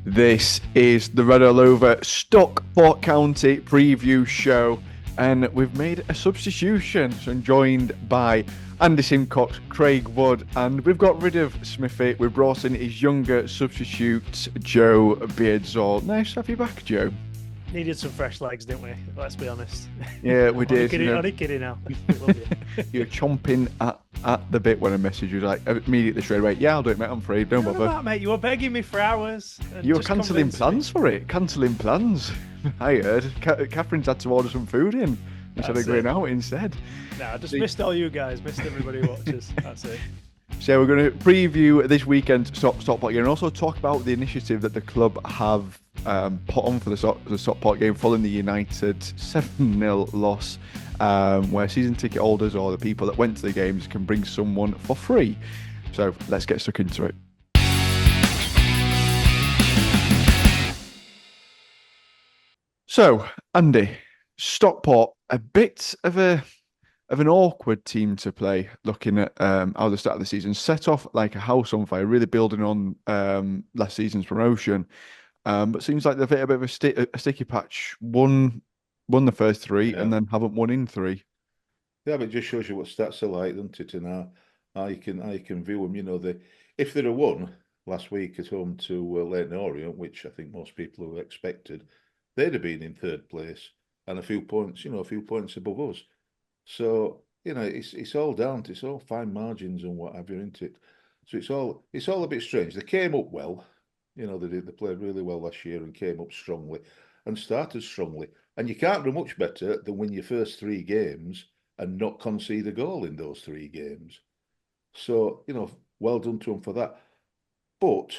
This is the Red All Over Stockport County preview show, and we've made a substitution. So I'm joined by Andy Simcox, Craig Wood, and we've got rid of Smithy. We've brought in his younger substitute, Joe Beardsall. Nice to have you back, Joe. Needed some fresh legs, didn't we? Let's be honest. Yeah, we did. Only kidding now. Love you. You're chomping at the bit when I message you, like immediately straight away. Yeah, I'll do it, mate. I'm free. Don't bother. That, mate. You were begging me for hours. You were cancelling plans for it. Cancelling plans. I heard. Catherine's had to order some food in instead of going out instead. No, I just missed all you guys. Missed everybody who watches. That's it. So we're going to preview this weekend Stockport game and also talk about the initiative that the club have put on for the Stockport game following the United 7-0 loss, where season ticket holders or the people that went to the games can bring someone for free. So let's get stuck into it. So, Andy, Stockport, a bit of an awkward team to play, looking at how the start of the season set off like a house on fire, really building on last season's promotion. But seems like they've hit a bit of a sticky patch. Won the first three and then haven't won in three. Yeah, but it just shows you what stats are like, doesn't it? And how you can view them. You know, if they'd have won last week at home to Leighton Orient, which I think most people have expected, they'd have been in third place and a few points above us. So, it's all down to, it's all fine margins and what have you, isn't it? So it's all a bit strange. They came up well, they played really well last year and came up strongly and started strongly. And you can't do much better than win your first three games and not concede a goal in those three games. So, well done to them for that. But,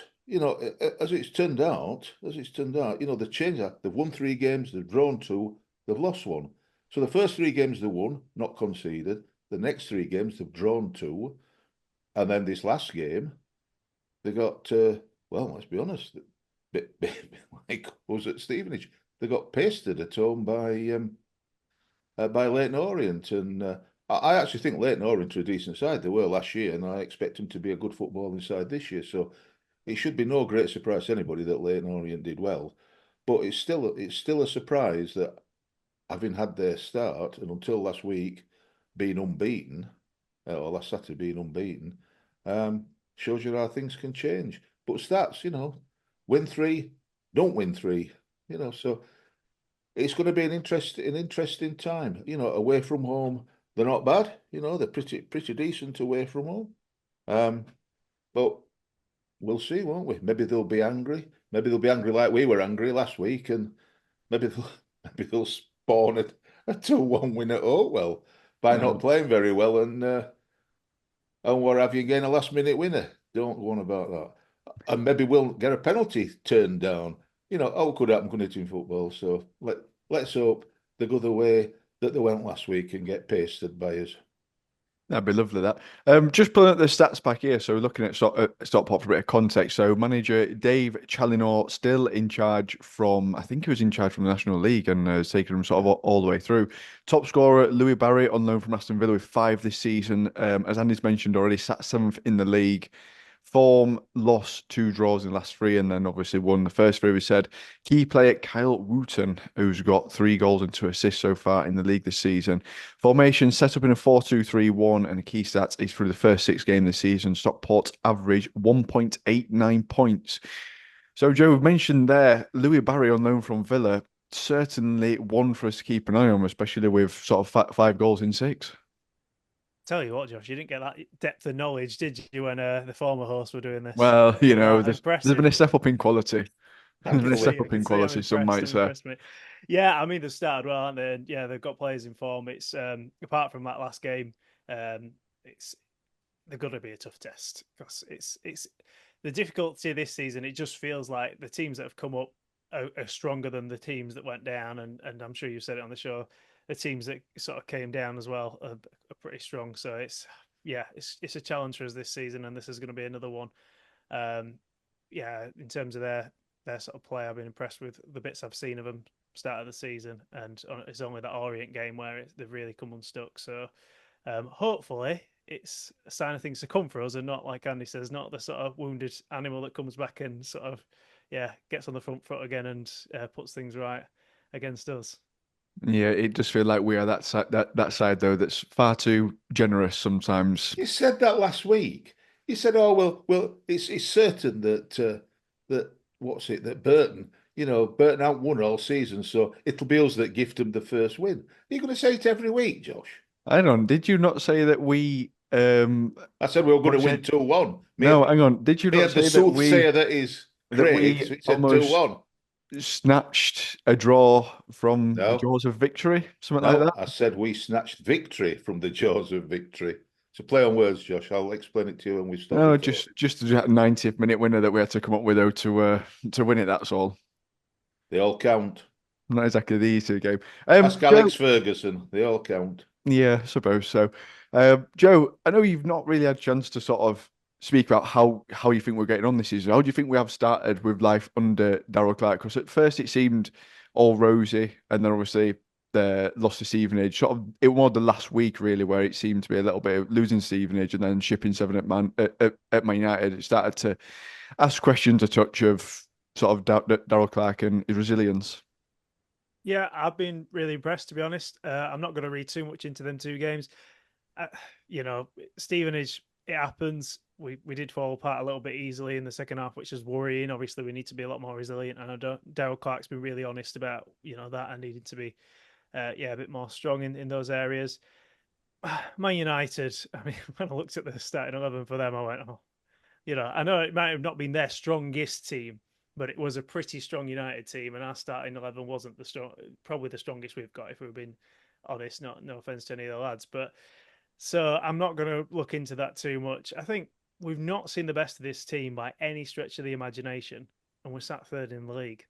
as it's turned out, they've changed that. They've won three games, they've drawn two, they've lost one. So the first three games they won, not conceded. The next three games they've drawn two. And then this last game, they got, let's be honest, bit like us at Stevenage. They got pasted at home by Leighton Orient. And I actually think Leighton Orient are a decent side. They were last year, and I expect them to be a good footballing side this year. So it should be no great surprise to anybody that Leighton Orient did well. But it's still a surprise that, having had their start and until last week being unbeaten, or last Saturday being unbeaten, shows you how things can change. But stats, win three, don't win three, so it's going to be an interesting time. Away from home, they're not bad, they're pretty decent away from home. But we'll see, won't we? Maybe they'll be angry. Maybe they'll be angry like we were angry last week, and maybe they'll spawn a 2-1 win at Oakwell by not playing very well and what have you, getting a last minute winner. Don't go on about that. And maybe we'll get a penalty turned down. All could happen, couldn't it, in football? So let's hope they go the way that they went last week and get pasted by us. That'd be lovely, that. Just pulling up the stats back here. So looking at Stockport for a bit of context. So manager Dave Challinor still in charge from, I think he was in charge from the National League and has taken them sort of all the way through. Top scorer, Louis Barry, on loan from Aston Villa with 5 this season. As Andy's mentioned already, sat 7th in the league. Form, loss, 2 draws in the last 3, and then obviously won the first 3. We said key player Kyle Wooten, who's got 3 goals and 2 assists so far in the league this season. Formation set up in a 4-2-3-1, and a key stats is through the first 6 games this season. Stockport's average 1.89 points. So Joe, we've mentioned there Louis Barry on loan from Villa, certainly one for us to keep an eye on, especially with sort of 5 goals in 6. Tell you what, Josh, you didn't get that depth of knowledge, did you, when the former hosts were doing this? Well, there's been a step up in quality. There's been a step up in quality, some might say. Yeah, I mean, they've started well, aren't they? Yeah, they've got players in form. It's apart from that last game, they've got to be a tough test because it's the difficulty this season. It just feels like the teams that have come up are stronger than the teams that went down, and I'm sure you said it on the show. The teams that sort of came down as well are pretty strong. So it's a challenge for us this season, and this is going to be another one. In terms of their sort of play, I've been impressed with the bits I've seen of them start of the season, and it's only that Orient game where they've really come unstuck. So hopefully it's a sign of things to come for us, and not, like Andy says, not the sort of wounded animal that comes back and sort of yeah, gets on the front foot again and puts things right against us. Yeah, it does feel like we are that side, that side though that's far too generous sometimes. You said that last week. You said, "Oh well, it's certain that that what's it that Burton, Burton out won all season, so it'll be us that gift them the first win." Are you going to say it every week, Josh? Hang on, did you not say that we I said we were going what to you win said? 2-1. No, hang on. Did you Me not had the say that soothsayer that is Craig, we so he said almost 2-1. snatched a draw from the No, jaws of victory? Something like no, that? I said we snatched victory from the jaws of victory. So play on words, Josh. I'll explain it to you when we stop No, recording. just that 90th minute winner that we had to come up with though to win it, that's all. They all count. Not exactly the easy game. Ask Joe, Alex Ferguson. They all count. yeah, I suppose so. Joe, I know you've not really had a chance to sort of speak about how you think we're getting on this season. How do you think we have started with life under Darrell Clark? Because at first it seemed all rosy, and then obviously the loss to Stevenage. Sort of, it was the last week really where it seemed to be a little bit of losing Stevenage and then shipping seven at Man United. It started to ask questions a touch of sort of Darrell Clark and his resilience. Yeah, I've been really impressed, to be honest. I'm not going to read too much into them two games. Uh, you know, Stevenage, it happens. We did fall apart a little bit easily in the second half, which is worrying. Obviously, we need to be a lot more resilient. And I don't, Darrell Clark's been really honest about that and needed to be a bit more strong in those areas. Man United, I mean, when I looked at the starting 11 for them, I went, oh, I know it might have not been their strongest team, but it was a pretty strong United team, and our starting 11 wasn't probably the strongest we've got, if we've been honest. No offense to any of the lads, but so I'm not going to look into that too much. I think we've not seen the best of this team by any stretch of the imagination, and we're sat third in the league.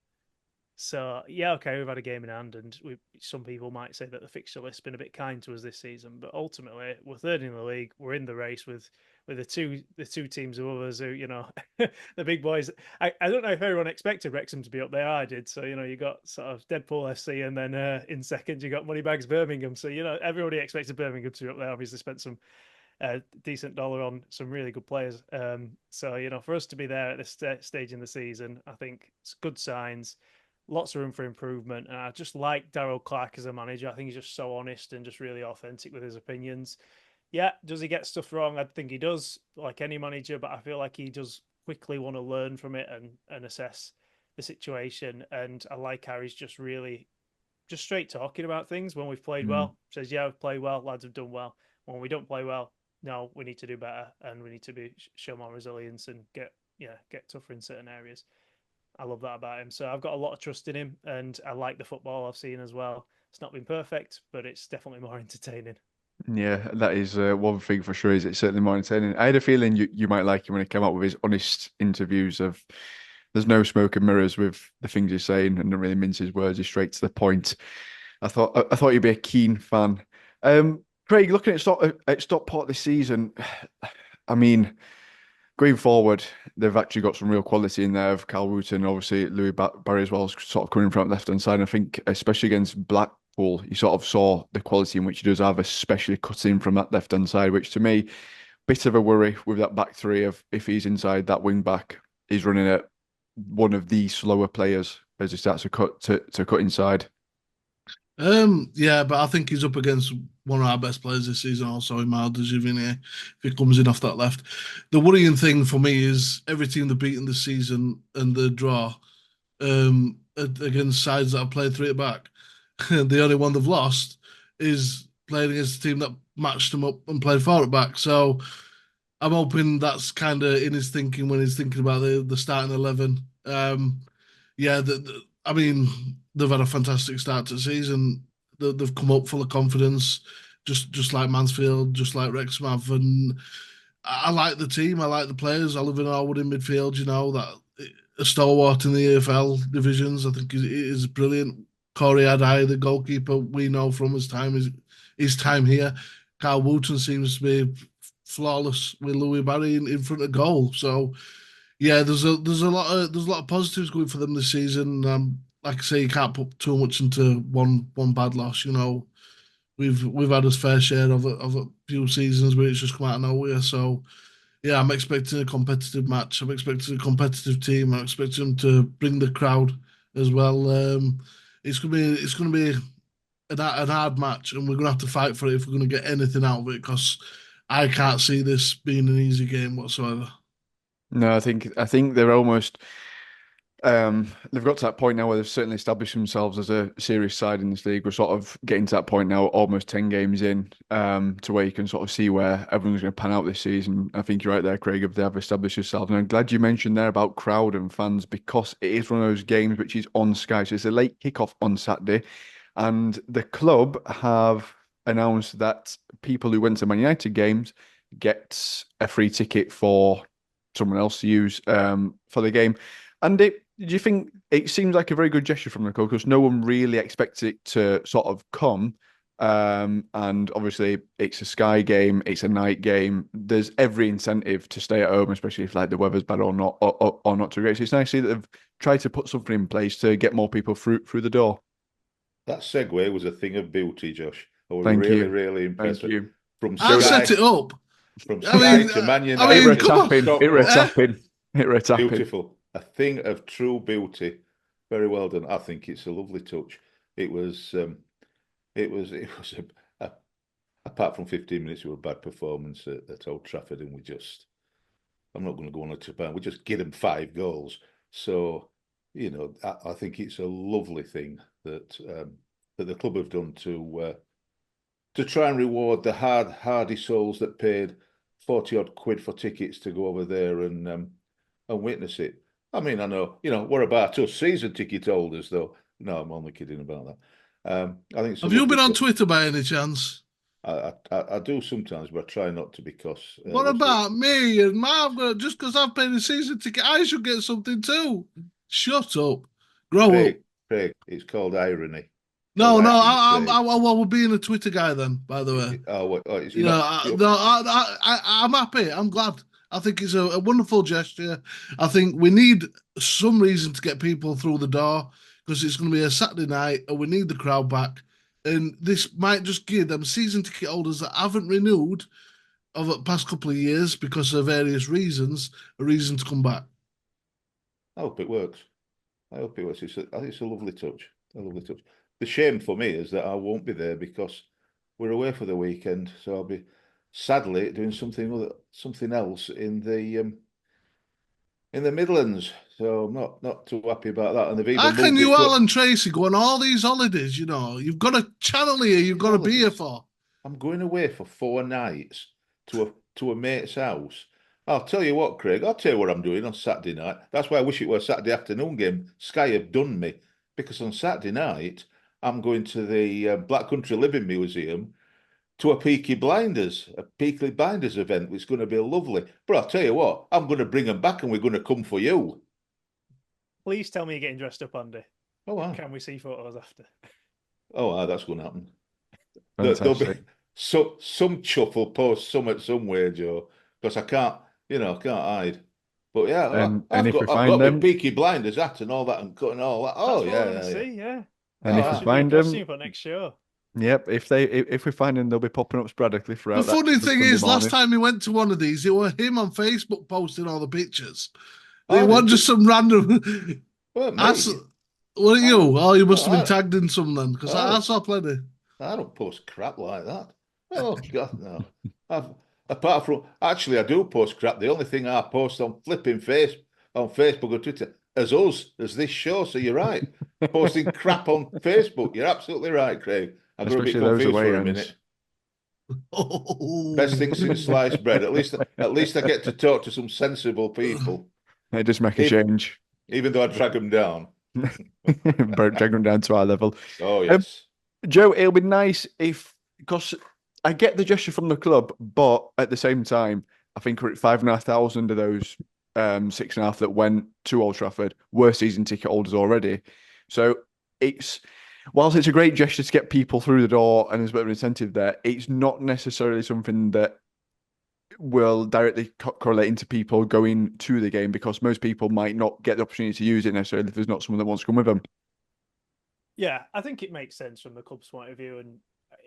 So yeah, okay, we've had a game in hand, and some people might say that the fixture list's been a bit kind to us this season, but ultimately we're third in the league. We're in the race with the two teams above us who the big boys. I don't know if everyone expected Wrexham to be up there. I did. So you got sort of Deadpool FC, and then in second you got Moneybags Birmingham. So everybody expected Birmingham to be up there. Obviously spent some decent dollar on some really good players. So for us to be there at this stage in the season, I think it's good signs. Lots of room for improvement, and I just like Darrell Clark as a manager. I think he's just so honest and just really authentic with his opinions. Yeah, does he get stuff wrong? I think he does, like any manager, but I feel like he does quickly want to learn from it and assess the situation. And I like how he's just really just straight talking about things. When we've played Mm. well, says, yeah, we've played well, lads have done well. When we don't play well, no, we need to do better, and we need to show more resilience and get tougher in certain areas. I love that about him. So I've got a lot of trust in him, and I like the football I've seen as well. It's not been perfect, but it's definitely more entertaining. Yeah, that is one thing for sure. Is it's certainly more entertaining. I had a feeling you might like him when he came out with his honest interviews of there's no smoke and mirrors with the things he's saying and don't really mince his words. He's straight to the point. I thought you'd be a keen fan. Craig, looking at Stockport this season, I mean, going forward, they've actually got some real quality in there of Carl Wooten, obviously Louis Barry as well, sort of coming from left hand side. I think especially against Blackpool, you sort of saw the quality in which he does have, especially cutting from that left hand side, which to me, bit of a worry with that back three of if he's inside that wing back, he's running at one of the slower players as he starts to cut inside. Yeah, but I think he's up against one of our best players this season, also in Marder Javinier, if he comes in off that left. The worrying thing for me is every team they've beaten this season and the draw against sides that have played three at back. The only one they've lost is playing against a team that matched them up and played four at back. So I'm hoping that's kind of in his thinking when he's thinking about the starting 11. Yeah, I mean, they've had a fantastic start to the season. They've come up full of confidence, just like Mansfield, just like Wrexham have. And I like the team. I like the players. Oliver Norwood in midfield, that a stalwart in the AFL divisions. I think is brilliant. Corey Adai, the goalkeeper, we know from his time here. Carl Wooten seems to be flawless with Louis Barry in front of goal. So yeah, there's a lot of positives going for them this season. Like I say, you can't put too much into one bad loss. We've had a fair share of a few seasons where it's just come out of nowhere. So yeah, I'm expecting a competitive match. I'm expecting a competitive team. I'm expecting them to bring the crowd as well. It's gonna be an hard match, and we're gonna have to fight for it if we're gonna get anything out of it. Because I can't see this being an easy game whatsoever. No, I think they're almost they've got to that point now where they've certainly established themselves as a serious side in this league. We're sort of getting to that point now, almost 10 games in, to where you can sort of see where everyone's going to pan out this season. I think you're right there, Craig, if they have established themselves. And I'm glad you mentioned there about crowd and fans because it is one of those games which is on Sky. So it's a late kickoff on Saturday. And the club have announced that people who went to Man United games get a free ticket for someone else to use for the game. And do you think it seems like a very good gesture from the club because no one really expected it to sort of come? And obviously, it's a Sky game, it's a night game. There's every incentive to stay at home, especially if like the weather's bad or not, or not too great. So it's nice to see that they've tried to put something in place to get more people through the door. That segue was a thing of beauty, Josh. I was Thank really, you, really impressed. thank you. From I'll Sky, set it up. from I Sky mean, to Man I It mean, United were come to on. tapping, it were Stockport. tapping, it were tapping. Beautiful. A thing of true beauty. Very well done. I think it's a lovely touch. It was a apart from 15 minutes of a bad performance at Old Trafford, and I'm not going to go on a trip, we just get them 5 goals. So, I think it's a lovely thing that the club have done to try and reward the hardy souls that paid 40 odd quid for tickets to go over there and witness it. I mean, I know, what about us season ticket holders, though? No, I'm only kidding about that. I think it's a Have you lovely been on thing. Twitter by any chance? I do sometimes, but I try not to because What about me and just because I've paid a season ticket, I should get something too. Shut up. Grow up. Craig, it's called irony. No, no, Irony, Craig. I will be a Twitter guy then, by the way. It's You know, not. I'm happy. I'm glad. I think it's a wonderful gesture. I think we need some reason to get people through the door because it's going to be a Saturday night and we need the crowd back. And this might just give them season ticket holders that haven't renewed over the past couple of years because of various reasons a reason to come back. I hope it works. I hope it works. It's a lovely touch. A lovely touch. The shame for me is that I won't be there because we're away for the weekend, so I'll be sadly doing something else in the Midlands. So I'm not too happy about that. And they've How even can moved it you, to Alan Tracy, go on all these holidays? You've got a channel here you've got to be here for. I'm going away for 4 nights to a mate's house. I'll tell you what, Craig. I'll tell you what I'm doing on Saturday night. That's why I wish it was a Saturday afternoon game. Sky have done me because on Saturday night I'm going to the Black Country Living Museum to a Peaky Blinders event, which is going to be lovely. But I'll tell you what, I'm going to bring them back, and we're going to come for you. Please tell me you're getting dressed up, Andy. Oh, wow. Can we see photos after? Oh, wow, that's going to happen. Fantastic. There'll be some chuff will post somewhere, Joe, because I can't hide. But yeah, And I've if we got find my them, Peaky Blinders hat and all that and cutting all that. Oh, That's what I want to see, yeah. and if we Should be find a them, costume for next show. yep, if we find them, they'll be popping up sporadically The throughout that funny thing Sunday is, morning. last time we went to one of these, it was him on Facebook posting all the pictures. They Oh, weren't just some random. Well, Weren't you? Oh, you must Oh, have been tagged in some then, because I saw plenty. I don't post crap like that. Oh God, no. Apart from actually, I do post crap. The only thing I post on Facebook or Twitter, as this show. So you're right, posting crap on Facebook. You're absolutely right, Craig. I got a bit Especially those confused away for a ends. minute. Oh. Best thing since sliced bread. At least I get to talk to some sensible people, It does make a change. even though I drag them down. Drag them down to our level. Oh yes. Joe, it'll be nice because I get the gesture from the club, but at the same time, I think we're at 5,500 of those 6.5 that went to Old Trafford were season ticket holders already. So whilst it's a great gesture to get people through the door and there's a bit of an incentive there, it's not necessarily something that will directly correlate into people going to the game because most people might not get the opportunity to use it necessarily if there's not someone that wants to come with them. Yeah, I think it makes sense from the club's point of view, and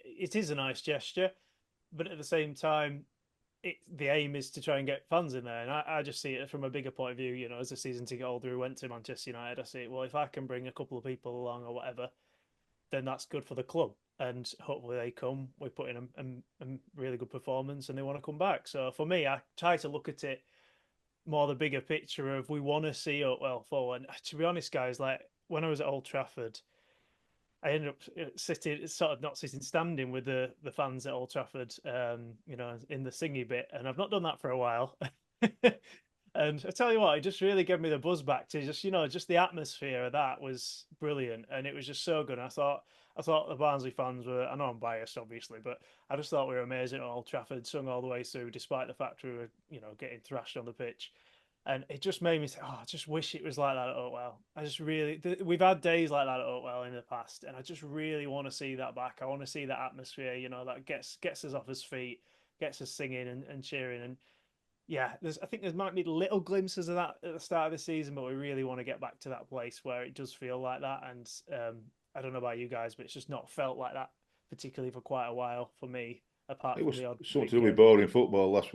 it is a nice gesture. But at the same time, the aim is to try and get fans in there. And I just see it from a bigger point of view. You know, as a season ticket holder who went to Manchester United, I see it. Well, if I can bring a couple of people along or whatever, then that's good for the club. And hopefully they come. We put in a really good performance, and they want to come back. So for me, I try to look at it more the bigger picture of we want to see Oakwell forward. And to be honest, guys, like when I was at Old Trafford, I ended up sitting, sort of not sitting, standing with the fans at Old Trafford, you know, in the singy bit, and I've not done that for a while. And I tell you what, it just really gave me the buzz back to just, you know, just the atmosphere of that was brilliant, and it was just so good. And I thought the Barnsley fans were, I know I'm biased, obviously, but I just thought we were amazing at Old Trafford, sung all the way through, despite the fact we were, you know, getting thrashed on the pitch. And it just made me say, oh, I just wish it was like that at Oakwell. I just really, we've had days like that at Oakwell in the past, and I just really want to see that back. I want to see that atmosphere, you know, that gets us off his feet, gets us singing and cheering. And yeah, I think there might be little glimpses of that at the start of the season, but we really want to get back to that place where it does feel like that. And I don't know about you guys, but it's just not felt like that, particularly for quite a while for me. Apart It from was the odd something big to do with game. boring football last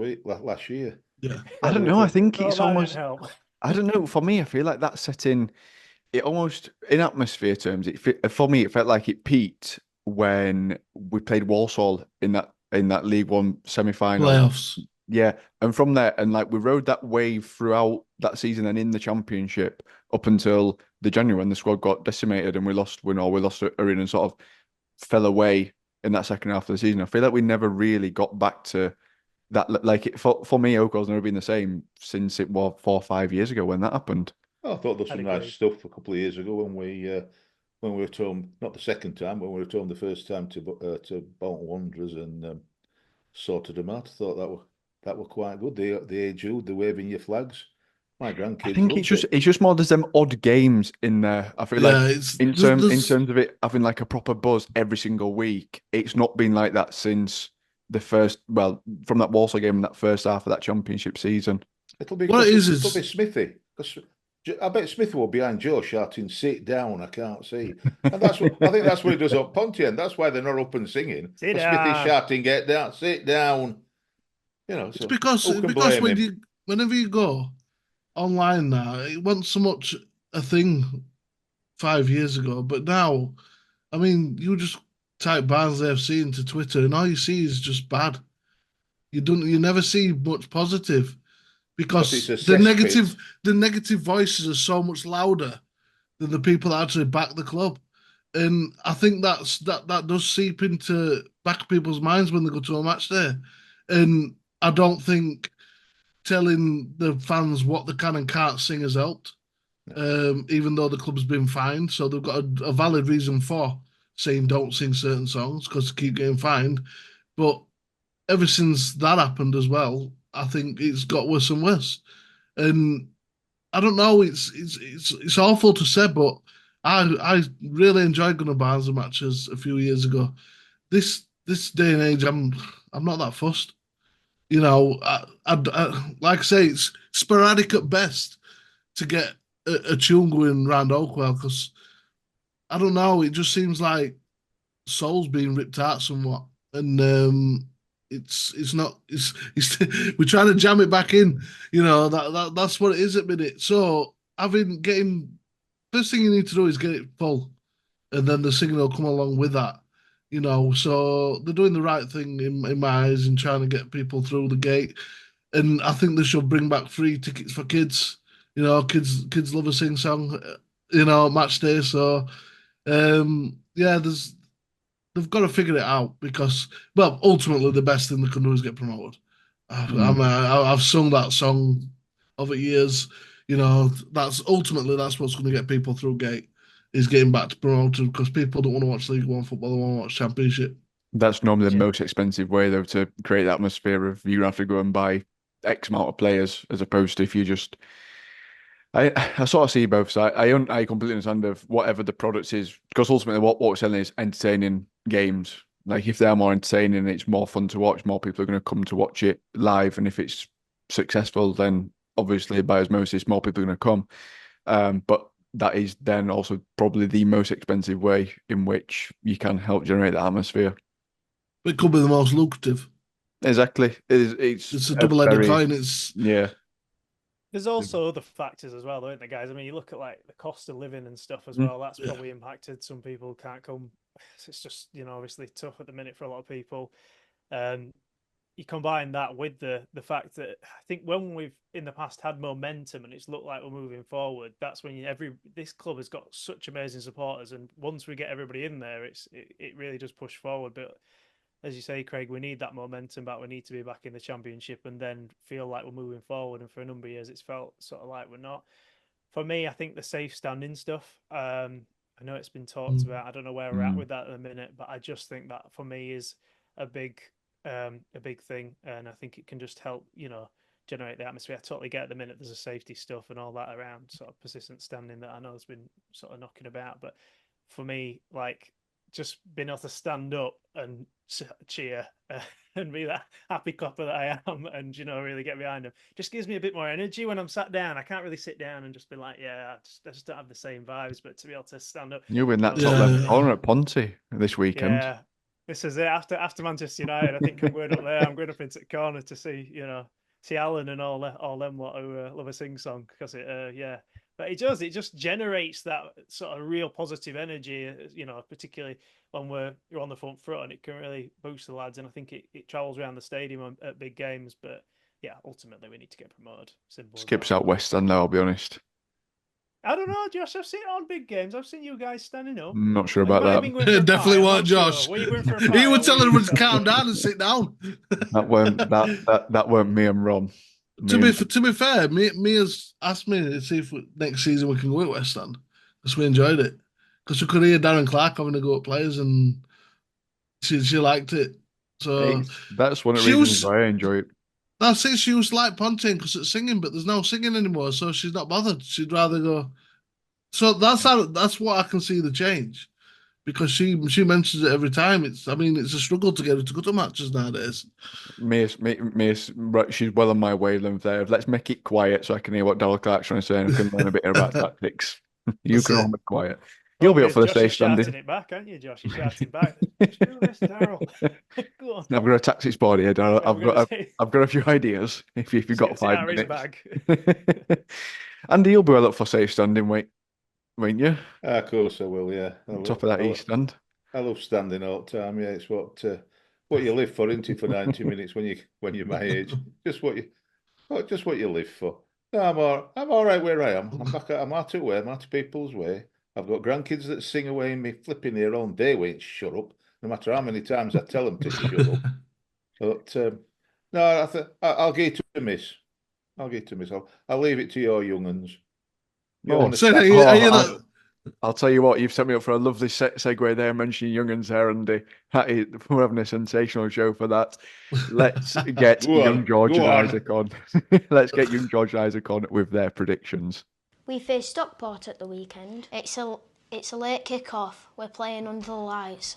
year. Yeah. I don't know. I think Oh, it's that didn't almost. help. I don't know. For me, I feel like that setting. It almost, in atmosphere terms, for me, it felt like it peaked when we played Walsall in that League One semi-final. Playoffs. Yeah, and from there, and like we rode that wave throughout that season and in the Championship up until the January when the squad got decimated and we lost Urin and sort of fell away in that second half of the season. I feel like we never really got back to that. Like it for me, Oakwell's never been the same since it was 4 or 5 years ago when that happened. I thought there was I'd some nice agree. stuff a couple of years ago when we were at home, not the second time, but we were at home the first time to Bolton Wanderers and sorted them out. I thought that were quite good. The age old, the waving your flags. My I grandkids think it's loved just it. it's just more there's them odd games in there. I feel like Yeah, it's in there's terms of it having like a proper buzz every single week, it's not been like that since the first from that Walsall game in that first half of that championship season. It'll be what it because is it'll be is Smithy. Because I bet Smithy will be behind Joe shouting, "Sit down, I can't see." And that's what I think. That's what he does up Pontian. That's why they're not up and singing. Sit Because Smithy's down. shouting, "Get down, sit down." You know, it's so because who can because blame when him? you whenever you go online now, it wasn't so much a thing 5 years ago, but now, I mean, you just type Barnsley FC into Twitter, and all you see is just bad. You never see much positive Because it's because a cesspit. the negative voices are so much louder than the people that actually back the club. And I think that does seep into back of people's minds when they go to a match there. And I don't think telling the fans what they can and can't sing has helped. No. Even though the club's been fined, so they've got a valid reason for saying don't sing certain songs because they keep getting fined. But ever since that happened as well, I think it's got worse and worse. And I don't know. It's awful to say, but I really enjoyed going to Barnsley matches a few years ago. This day and age, I'm not that fussed. You know, like I say, it's sporadic at best to get a tune going round Oakwell because I don't know. It just seems like soul's being ripped out somewhat, and it's not. It's we're trying to jam it back in. You know that's what it is at minute. So having getting first thing you need to do is get it full, and then the singing will come along with that. You know, so they're doing the right thing in my eyes and trying to get people through the gate. And I think they should bring back free tickets for kids. You know, kids love a sing song. You know, match day. So yeah, they've got to figure it out because, well, ultimately the best thing they can do is get promoted. Mm. I've sung that song over years. You know, that's what's going to get people through gate is getting back to promoted because people don't want to watch League One football; they want to watch Championship. That's normally the Yeah. most expensive way though to create that atmosphere of you have to go and buy X amount of players as opposed to if you just I sort of see both sides. I completely understand of whatever the product is because ultimately what we're selling is entertaining games. Like if they're more entertaining and it's more fun to watch, more people are going to come to watch it live. And if it's successful, then obviously by osmosis, more people are going to come. But that is then also probably the most expensive way in which you can help generate that atmosphere. It could be the most lucrative. Exactly. It's It's a a double-headed very coin. It's yeah. There's also other factors as well, though, aren't there, guys? I mean, you look at like the cost of living and stuff as well. That's yeah. probably impacted. Some people can't come. It's just obviously tough at the minute for a lot of people. Um, you combine that with the fact that I think when we've in the past had momentum and it's looked like we're moving forward, that's when this club has got such amazing supporters, and once we get everybody in there, it really does push forward. But as you say, Craig, we need that momentum back. We need to be back in the championship and then feel like we're moving forward. And for a number of years, it's felt sort of like we're not. For me, I think the safe standing stuff. I know it's been talked Mm. about. I don't know where we're at Mm. with that at the minute, but I just think that for me is a big, a big thing, and I think it can just help, generate the atmosphere. I totally get at the minute there's a safety stuff and all that around sort of persistent standing that I know has been sort of knocking about, but for me, like just being able to stand up and cheer and be that happy copper that I am, and really get behind them. Just gives me a bit more energy when I'm sat down. I can't really sit down and just be like, yeah, I just don't have the same vibes. But to be able to stand up, You're in that top left Yeah. corner at Ponty this weekend. yeah, this is it. After Manchester United, I think I'm going up there. I'm going up into the corner to see Alan and all them lot who love a sing song because yeah. But it just generates that sort of real positive energy, particularly when you're on the front foot, and it can really boost the lads. And I think it travels around the stadium at big games. But yeah, ultimately we need to get promoted. Simple as Skips that. out West End now, I'll be honest. I don't know, Josh. I've seen it on big games. I've seen you guys standing up. Not sure You about might have that. been going for a Definitely pie. I'm weren't not sure. Josh. Were you going for a pie? He Or would were tell you everyone to standing calm up? down and sit down. That weren't me and Ron. To be fair, Mia's asked me to see if next season we can go at West End because we enjoyed it. Because we could hear Darren Clark having a go at players and she liked it. So That's one of the she reasons was why I enjoy it. that's it. She was like Ponting because it's singing, but there's no singing anymore, so she's not bothered. She'd rather go. So that's what I can see the change because she mentions it every time. It's a struggle to get her to go to matches nowadays. She's well on my wavelength there. Let's make it quiet so I can hear what Darrell Clark's trying to say and I can learn a bit about tactics. You That's can all it. be quiet. You'll be Problem up is, for the Josh is safe shouting standing. it back, aren't you, Josh? You're shouting back. Just do this, Daryl. Go on. I've got a tactics board here, Darrell. I'm going to say, I've got a few ideas if you've just got gets it out of his 5 bag. minutes. Andy, you'll be well up for safe standing, won't you? Of course I will. Yeah, Top of that East Stand. I love standing all the time. Yeah, it's what you live for, isn't it? For 90 minutes when you're my age, just what you live for. No, I'm all right where I am. I'm out of way. I'm out of people's way. I've got grandkids that sing away in me flipping ear all day. Won't shut up. No matter how many times I tell them to shut up. But no, I'll get to a miss. I'll get to a miss. I'll leave it to your young uns. You Oh, want to So stand? are you oh, that? I'll tell you what, you've set me up for a lovely segue there, mentioning Young'uns there, Andy. We're having a sensational show for that. Let's get Go young on, George go and on. Isaac on. Let's get young George and Isaac on with their predictions. We face Stockport at the weekend. It's a late kick-off. We're playing under the lights.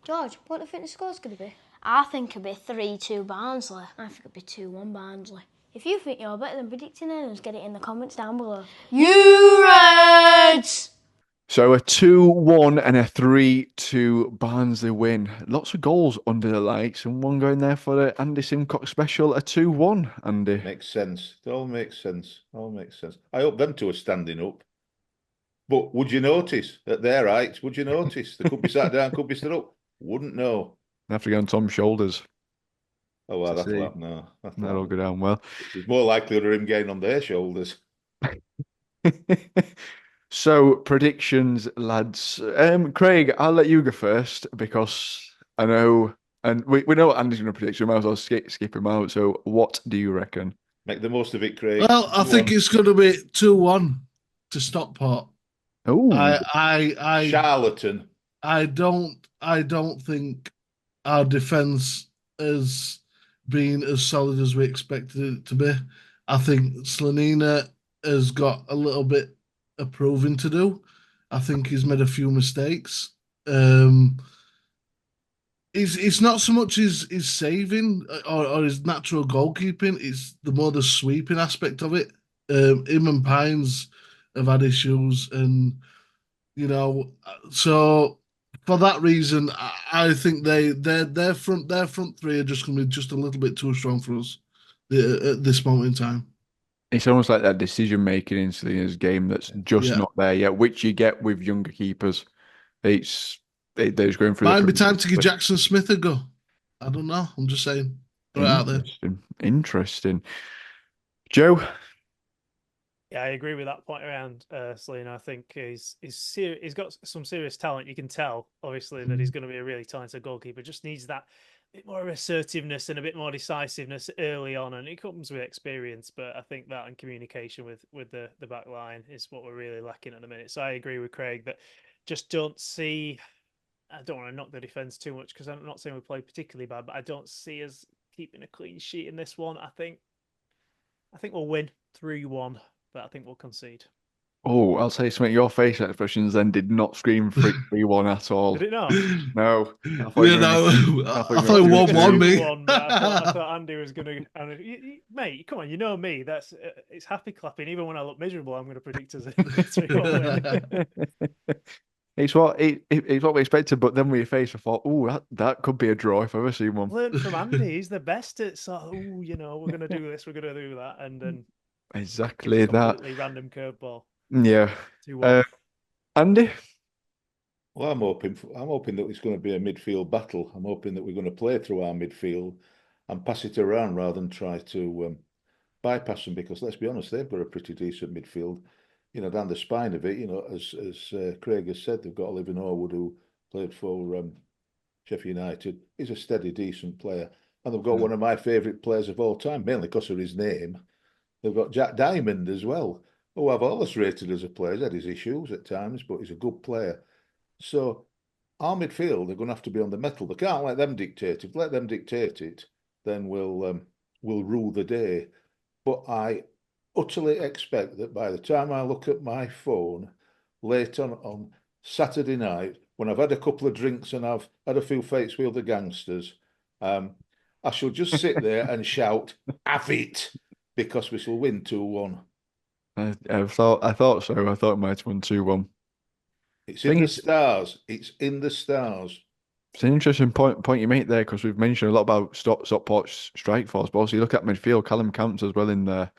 George, what do you think the score's going to be? I think it'll be 3-2 Barnsley. I think it'll be 2-1 Barnsley. If you think you're better than predicting those, get it in the comments down below. You Reds! So a 2-1 and a 3-2 Barnsley win. Lots of goals under the lights and one going there for the Andy Simcox special, a 2-1, Andy. Makes sense. It all makes sense. All makes sense. I hope them two are standing up. But would you notice at their heights? Would you notice they could be sat down, could be stood up? Wouldn't know. They have to go on Tom's shoulders. Oh well, To that'll see. happen. No, That'll go down well. It's more likely of him getting on their shoulders. So predictions, lads. Craig, I'll let you go first because I know, and we know what Andy's going to predict, so we might as well skip him out. So what do you reckon? Make the most of it, Craig. Well, I think it's going to be 2-1 to Stockport. Oh, I Charlatan. I don't think our defence has been as solid as we expected it to be. I think Slanina has got a little bit of proving to do. I think he's made a few mistakes. It's not so much his saving or his natural goalkeeping. It's the sweeping aspect of it. Him and Pines have had issues, and so for that reason, I think their front three are just going to be just a little bit too strong for us at this moment in time. It's almost like that decision making in Selina's game that's just Yeah. not there yet, which you get with younger keepers. They're just going through Might the be time to give process. Jackson Smith a go. I don't know. I'm just saying. Throw it out there. Interesting. Joe? Yeah, I agree with that point around Selena. I think he's got some serious talent. You can tell, obviously, that he's going to be a really talented goalkeeper. Just needs that bit more assertiveness and a bit more decisiveness early on, and it comes with experience. But I think that and communication with the back line is what we're really lacking at the minute. So I agree with Craig that just don't see. I don't want to knock the defence too much because I'm not saying we played particularly bad, but I don't see us keeping a clean sheet in this one. I think we'll win 3-1. But I think we'll concede. Oh, I'll say something. Your face expressions then did not scream 3-1 at all. Did it not? No. I thought 1-1, mate. 2-1, but I thought Andy was going to. Mate, come on, you know me. It's happy clapping. Even when I look miserable, I'm going to predict as a 3-1 win. It's what we expected, but then we faced. I thought, oh, that could be a draw if I've ever seen one. Learn from Andy. He's the best at sort of, we're going to do this, we're going to do that, and then exactly that. Completely random curveball. Yeah. Andy? Well, I'm hoping that it's going to be a midfield battle. I'm hoping that we're going to play through our midfield and pass it around rather than try to bypass them. Because let's be honest, they've got a pretty decent midfield. Down the spine of it. As Craig has said, they've got Oliver Norwood, who played for Sheffield United. He's a steady, decent player, and they've got one of my favourite players of all time, mainly because of his name. They've got Jack Diamond as well, who I've always rated as a player. He's had his issues at times, but he's a good player. So our midfield are going to have to be on the metal. They can't let them dictate it. If we let them dictate it, then we'll rule the day. But I utterly expect that by the time I look at my phone late on Saturday night, when I've had a couple of drinks and I've had a few fights with the gangsters, I shall just sit there and shout, "Have it!" because we shall win 2-1. I thought so. I thought it might have won 2-1. It's in the stars. It's in the stars. It's an interesting point you make there because we've mentioned a lot about Stockport's strike force, but also you look at midfield, Callum counts as well in there.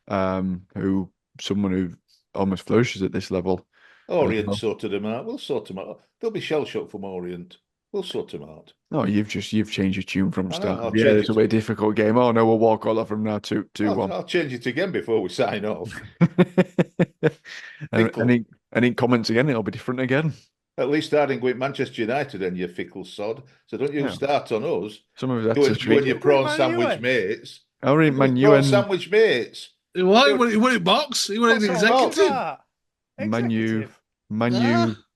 Someone who almost flourishes at this level. Orient sorted them out. We'll sort them out. They'll be shell shocked from Orient. We'll sort them out. No, you've changed your tune from start. Yeah, it's a difficult game. Oh no, we'll walk all off from now 2-1. I'll change it again before we sign off. Any comments again? It'll be different again. At least I didn't go with Manchester United and you fickle sod. So don't you start on us. Some of us when your prawn sandwich mates. I already Man U prawn sandwich mates. He went in box. He went in executive. Man U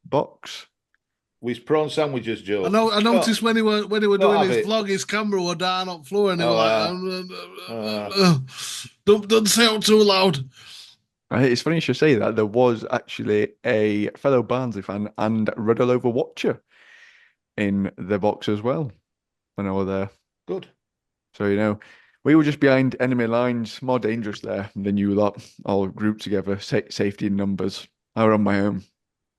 box. With prawn sandwiches, Joe. I noticed when he were doing his vlog, his camera were down on the floor, and he was like, "Don't say out too loud." It's funny you should say that. There was actually a fellow Barnsley fan and Red All Over watcher in the box as well when I was there. Good. So we were just behind enemy lines, more dangerous there than you lot, all grouped together, safety in numbers. I were on my own.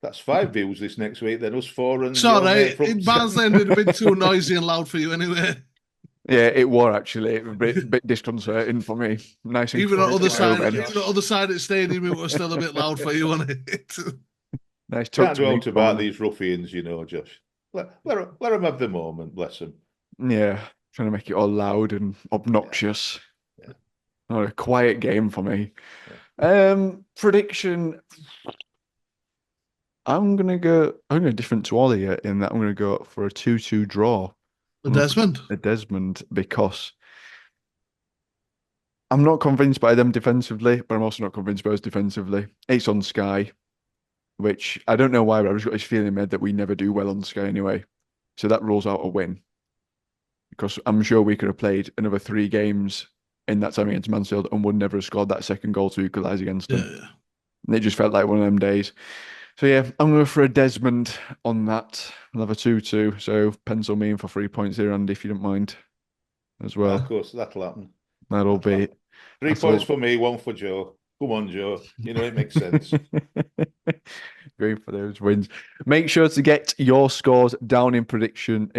That's 5 views this next week, then us 4 and... Sorry, Barnsley ended a bit too noisy and loud for you anyway. Yeah, it was actually a bit disconcerting for me. Nice. Even on the other side of the stadium, it was still a bit loud for you, wasn't it? Nice. Can't go on about these ruffians, Josh. Let them have the moment, bless them. Yeah, trying to make it all loud and obnoxious. Yeah. Not a quiet game for me. Yeah. Prediction. I'm gonna go different to Ollie in that I'm gonna go for a 2-2 draw. A Desmond, because I'm not convinced by them defensively, but I'm also not convinced by us defensively. It's on Sky, which I don't know why, but I've just got this feeling in my head that we never do well on Sky anyway. So that rules out a win. Because I'm sure we could have played another 3 games in that time against Mansfield and would never have scored that second goal to equalise against them. Yeah. And it just felt like one of them days. So yeah, I'm going for a Desmond on that. I'll have a 2-2. So pencil me in for 3 points here, Andy, if you don't mind, as well. Of course, that'll happen. That'll be 3 points for me, 1 for Joe. Come on, Joe. It makes sense. going for those wins. Make sure to get your scores down in prediction.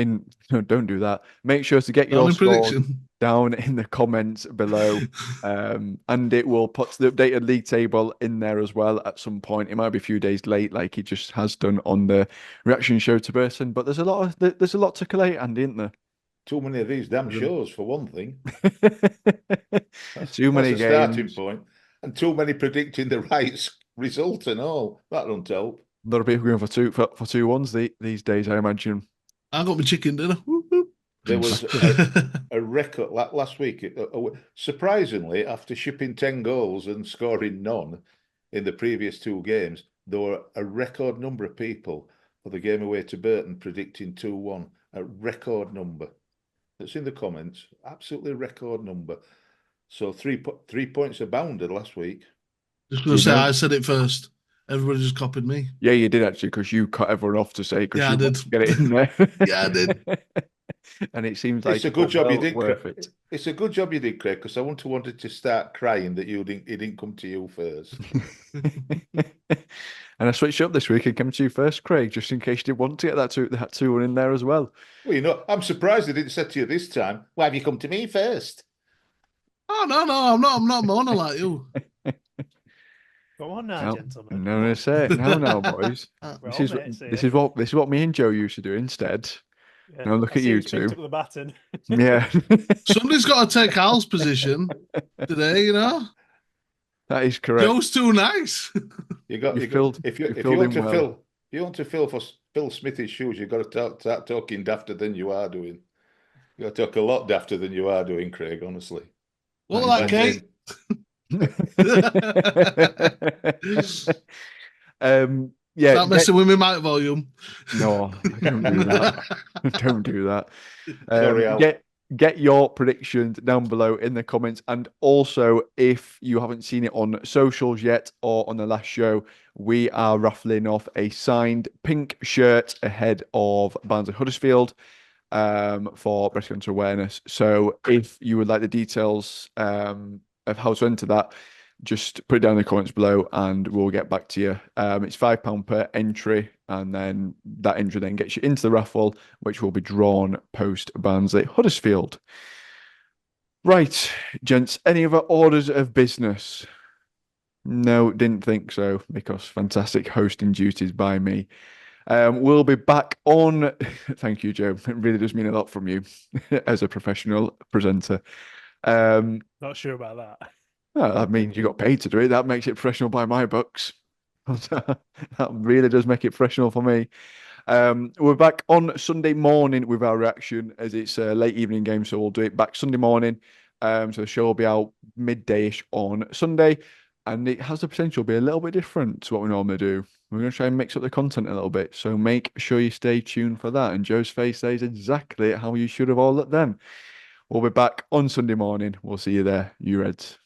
No, don't do that. Make sure to get Down your in scores prediction. down in the comments below. And it will put the updated league table in there as well at some point. It might be a few days late, like he just has done on the reaction show to Burton. But there's a lot to collate, Andy, isn't there? Too many of these damn shows, for one thing. Too many that's a starting games. point. And too many predicting the right result and all. That don't help. A lot of people going for 2-1s these days, I imagine. I got my chicken dinner. There was a record last week. Surprisingly, after shipping 10 goals and scoring none in the previous two games, there were a record number of people for the game away to Burton predicting 2-1. A record number. That's in the comments. Absolutely record number. So 3 points abounded last week. Just going to say, I said it first. Everybody just copied me. Yeah, you did actually, because you cut everyone off to say because Yeah, you I did. get it in there. Yeah, I did. And it seems like It's a good job you did. Worth it. It's a good job you did, Craig, because I wouldn't have wanted to start crying that he didn't come to you first. And I switched up this week and came to you first, Craig, just in case you did want to get that 2-1 in there as well. Well, I'm surprised they didn't say to you this time, why have you come to me first? Oh, no, I'm not moaning like you. Go on now, gentlemen. No, no, say it now, boys. This is what me and Joe used to do instead. Yeah, now look at you two. Up the baton. Yeah. Somebody's got to take Al's position today, That is correct. Joe's too nice. If you want to fill for Phil Smithy's shoes, you've got to start talking dafter than you are doing. You've got to talk a lot dafter than you are doing, Craig, honestly. What like Kate? Yeah. Start messing with my mic volume. No, don't do that. Don't do that. Sorry, Al. Get your predictions down below in the comments. And also, if you haven't seen it on socials yet or on the last show, we are raffling off a signed pink shirt ahead of Barnsley Huddersfield for breast cancer awareness. So if you would like the details of how to enter that, just put it down in the comments below and we'll get back to you. It's £5 per entry, and then that entry then gets you into the raffle, which will be drawn post Barnsley Huddersfield. Right, gents, any other orders of business? No, didn't think so, because fantastic hosting duties by me. We'll be back on. Thank you, Joe. It really does mean a lot from you as a professional presenter. Not sure about that. Well, that means you got paid to do it. That makes it professional by my books. That really does make it professional for me. We're back on Sunday morning with our reaction, as it's a late evening game, so we'll do it back Sunday morning. So the show will be out midday-ish on Sunday, and it has the potential to be a little bit different to what we normally do. We're going to try and mix up the content a little bit, so make sure you stay tuned for that. And Joe's face says exactly how you should have all looked then. We'll be back on Sunday morning. We'll see you there, you Reds.